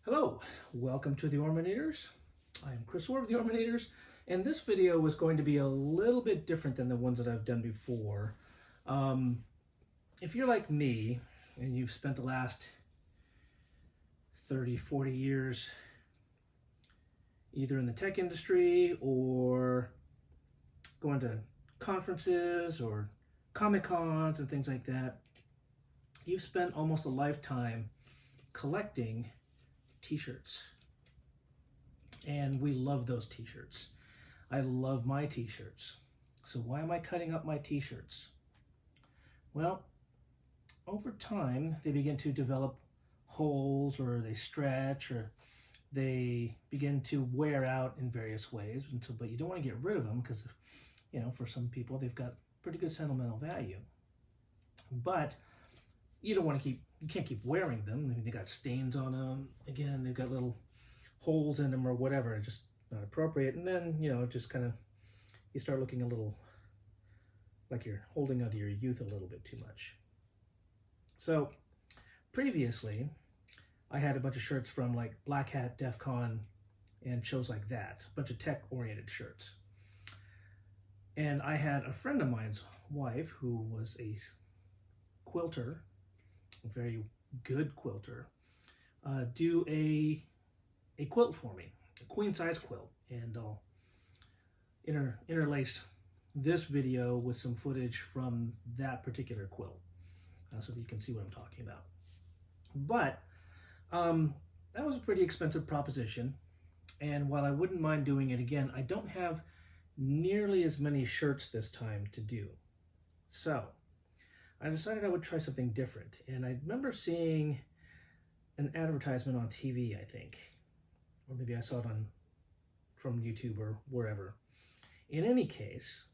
Hello, welcome to the Orminators. I am Chris Orr of the Orminators, and this video was going to be a little bit different than the ones that I've done before. If you're like me, and you've spent the last 30, 40 years either in the tech industry or going to conferences or Comic-Cons and things like that, you've spent almost a lifetime collecting t-shirts, and we love those t-shirts. I love my t-shirts. So why am I cutting up my t-shirts? Well, over time they begin to develop holes, or they stretch, or they begin to wear out in various ways. But you don't want to get rid of them because, for some people they've got pretty good sentimental value. But you don't want to you can't keep wearing them. I mean, they got stains on them. Again, they've got little holes in them or whatever. It's just not appropriate. And then, just kind of, you start looking a little like you're holding onto your youth a little bit too much. So previously, I had a bunch of shirts from like Black Hat, DEF CON, and shows like that. A bunch of tech-oriented shirts. And I had a friend of mine's wife who was a quilter, a very good quilter, do a quilt for me, a queen-size quilt, and I'll interlace this video with some footage from that particular quilt, so that you can see what I'm talking about. But that was a pretty expensive proposition, and while I wouldn't mind doing it again, I don't have nearly as many shirts this time to do. So I decided I would try something different, and I remember seeing an advertisement on TV, I think, or maybe I saw it from YouTube or wherever. In any case,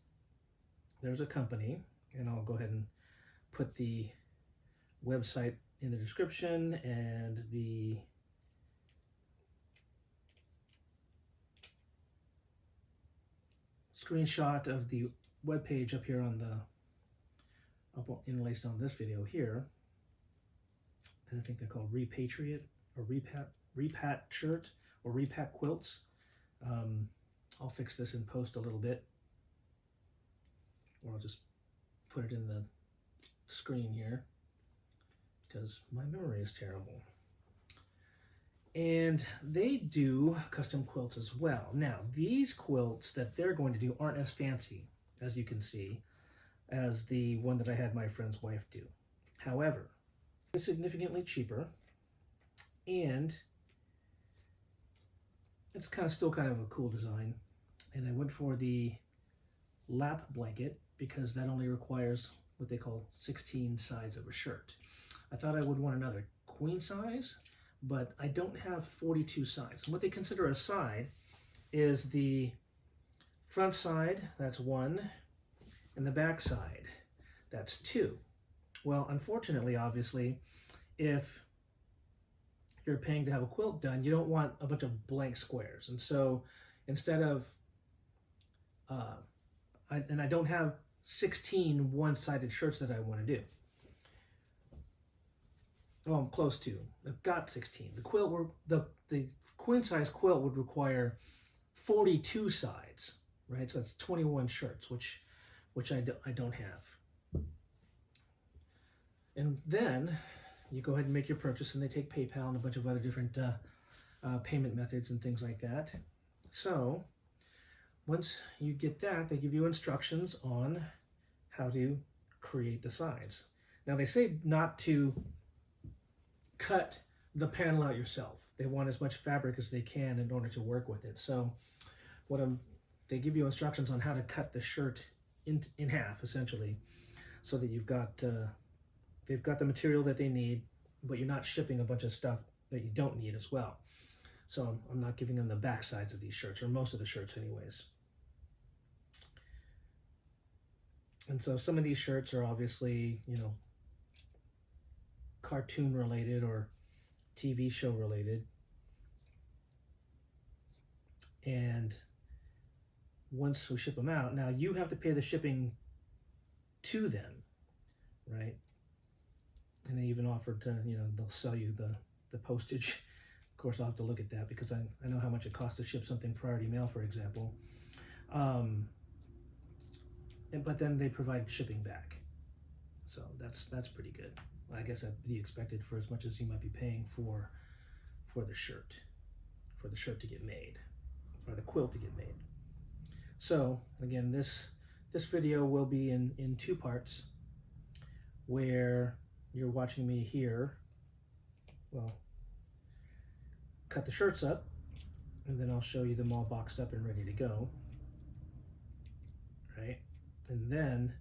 there's a company, and I'll go ahead and put the website in the description and the screenshot of the webpage up here on the interlaced on this video here. And I think they're called Repatriate or Repat shirt or Repat quilts. I'll fix this in post a little bit, or I'll just put it in the screen here because my memory is terrible. And they do custom quilts as well. Now, these quilts that they're going to do aren't as fancy, as you can see, as the one that I had my friend's wife do. However, it's significantly cheaper, and it's still kind of a cool design. And I went for the lap blanket because that only requires what they call 16 sides of a shirt. I thought I would want another queen size, but I don't have 42 sides. And what they consider a side is the front side, that's 1, and the back side, that's 2. Well, unfortunately, obviously, if you're paying to have a quilt done, you don't want a bunch of blank squares. And so instead of, I don't have 16 one-sided shirts that I want to do. Well, I'm close to. I've got 16. The queen size quilt would require 42 sides, right? So that's 21 shirts, which I don't have. And then you go ahead and make your purchase, and they take PayPal and a bunch of other different payment methods and things like that. So once you get that, they give you instructions on how to create the sides. Now, they say not to cut the panel out yourself. They want as much fabric as they can in order to work with it. So they give you instructions on how to cut the shirt in half, essentially, so that they've got the material that they need, but you're not shipping a bunch of stuff that you don't need as well. So I'm not giving them the back sides of these shirts, or most of the shirts anyways. And so some of these shirts are obviously, cartoon related or TV show related. And once we ship them out, now you have to pay the shipping to them, right? And they even offered to, they'll sell you the postage Of course, I'll have to look at that because I know how much it costs to ship something priority mail, for example. But then they provide shipping back. So that's pretty good. I guess that'd be expected for as much as you might be paying for the shirt to get made, or the quilt to get made. So again, this video will be in two parts, where you're watching me here, well, cut the shirts up, and then I'll show you them all boxed up and ready to go, right? And then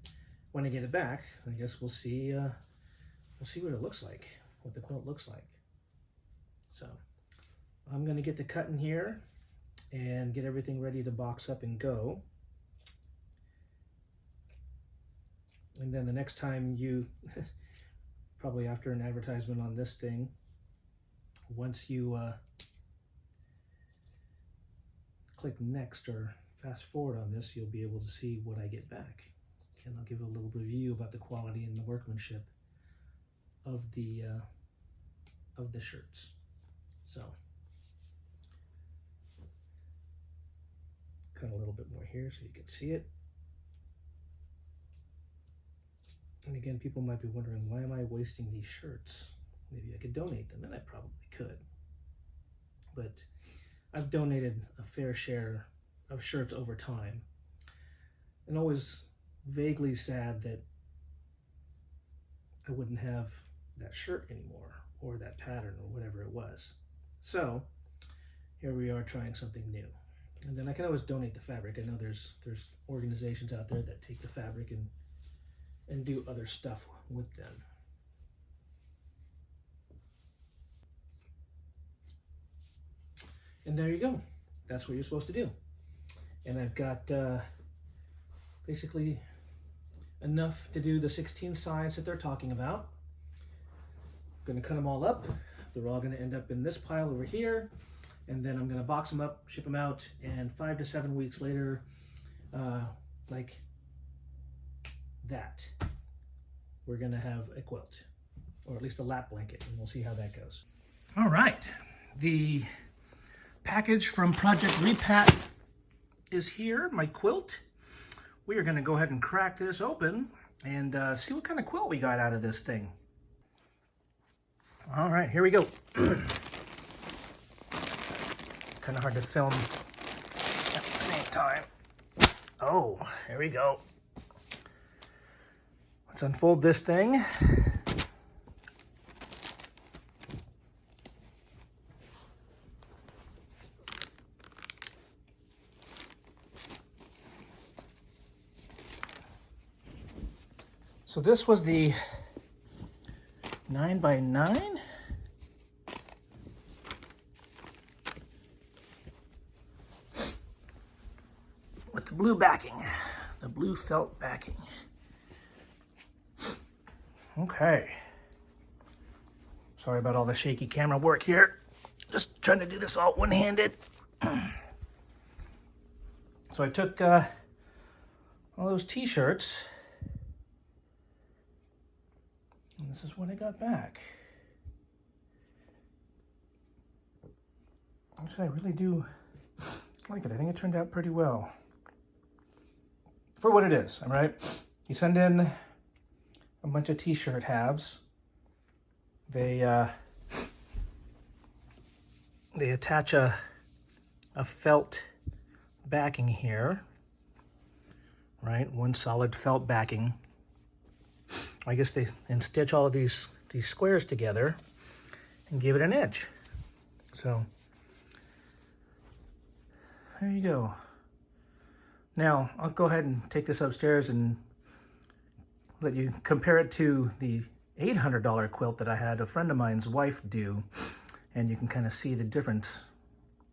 when I get it back, I guess we'll see what it looks like, what the quilt looks like. So I'm going to get to cutting here and get everything ready to box up and go. And then the next time you, probably after an advertisement on this thing, once you click next or fast forward on this, you'll be able to see what I get back. And I'll give a little review about the quality and the workmanship of the shirts. So cut a little bit more here so you can see it. And again, people might be wondering, why am I wasting these shirts? Maybe I could donate them, and I probably could. But I've donated a fair share of shirts over time, and always vaguely sad that I wouldn't have that shirt anymore, or that pattern, or whatever it was. So here we are trying something new. And then I can always donate the fabric. I know there's organizations out there that take the fabric and do other stuff with them. And there you go. That's what you're supposed to do. And I've got basically enough to do the 16 sides that they're talking about. I'm going to cut them all up. They're all going to end up in this pile over here. And then I'm going to box them up, ship them out, and 5 to 7 weeks later, like that, we're going to have a quilt, or at least a lap blanket, and we'll see how that goes. All right. The package from Project Repat is here, my quilt. We are going to go ahead and crack this open and see what kind of quilt we got out of this thing. All right, here we go. Kind of hard to film at the same time. Oh, here we go. Let's unfold this thing. So this was the 9x9. With the blue backing, the blue felt backing. Okay. Sorry about all the shaky camera work here. Just trying to do this all one-handed. So I took all those t-shirts, and this is what I got back. Actually, I really do like it. I think it turned out pretty well. For what it is, all right? You send in a bunch of t-shirt halves. They attach a felt backing here, right? One solid felt backing. I guess they stitch all of these squares together and give it an edge. So there you go. Now, I'll go ahead and take this upstairs and let you compare it to the $800 quilt that I had a friend of mine's wife do, and you can kind of see the difference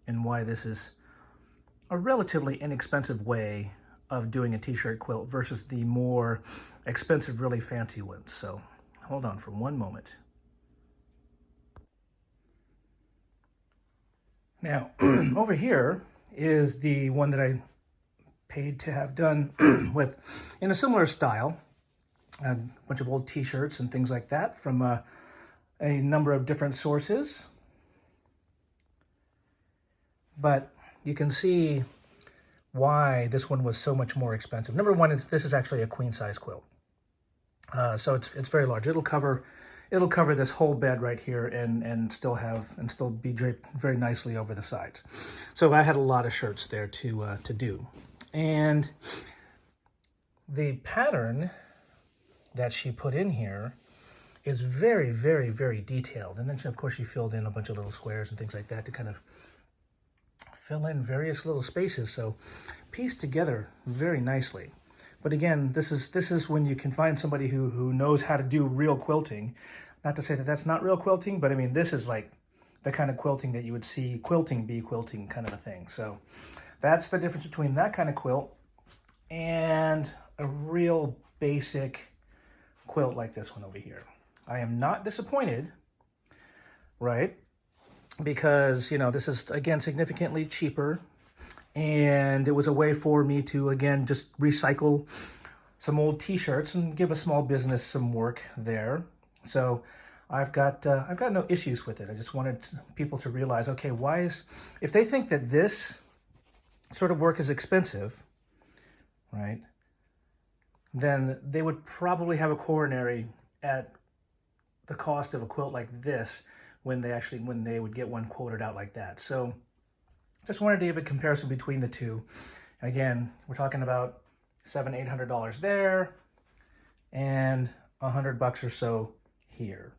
in why this is a relatively inexpensive way of doing a t-shirt quilt versus the more expensive, really fancy ones. So hold on for one moment. Now, over here is the one that I paid to have done with, in a similar style, a bunch of old t-shirts and things like that from a number of different sources. but you can see why this one was so much more expensive. Number one, this is actually a queen size quilt. So it's very large. It'll cover this whole bed right here and still be draped very nicely over the sides. So I had a lot of shirts there to do. And the pattern that she put in here is very, very, very detailed. And then of course she filled in a bunch of little squares and things like that to kind of fill in various little spaces. So pieced together very nicely. But again, this is when you can find somebody who knows how to do real quilting. Not to say that that's not real quilting, but I mean, this is like the kind of quilting that you would see quilting be quilting kind of a thing. So that's the difference between that kind of quilt and a real basic quilt like this one over here. I am not disappointed, right? Because, you know, this is, again, significantly cheaper. And it was a way for me to, again, just recycle some old t-shirts and give a small business some work there. So I've got no issues with it. I just wanted people to realize, okay, if they think that this sort of work is expensive, right, then they would probably have a coronary at the cost of a quilt like this when they would get one quoted out like that. So just wanted to give a comparison between the two. Again, we're talking about $700–800 there and $100 or so here.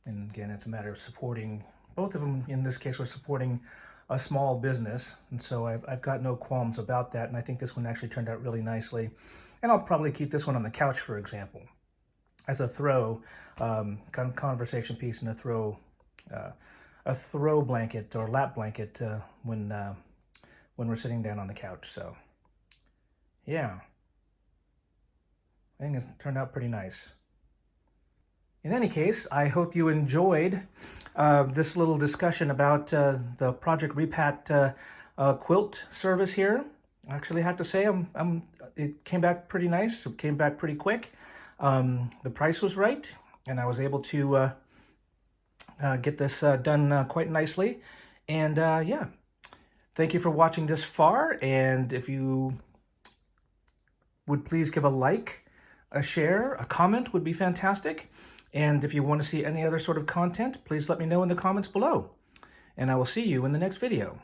And again, it's a matter of supporting, both of them in this case, we're supporting a small business. And so I've got no qualms about that. And I think this one actually turned out really nicely. And I'll probably keep this one on the couch, for example, as a throw, conversation piece and a throw blanket or lap blanket when we're sitting down on the couch. So yeah, I think it's turned out pretty nice. In any case, I hope you enjoyed this little discussion about the Project Repat quilt service here. I actually have to say it came back pretty nice. It came back pretty quick. The price was right, and I was able to get this done quite nicely. And yeah, thank you for watching this far. And if you would please give a like, a share, a comment would be fantastic. And if you want to see any other sort of content, please let me know in the comments below. And I will see you in the next video.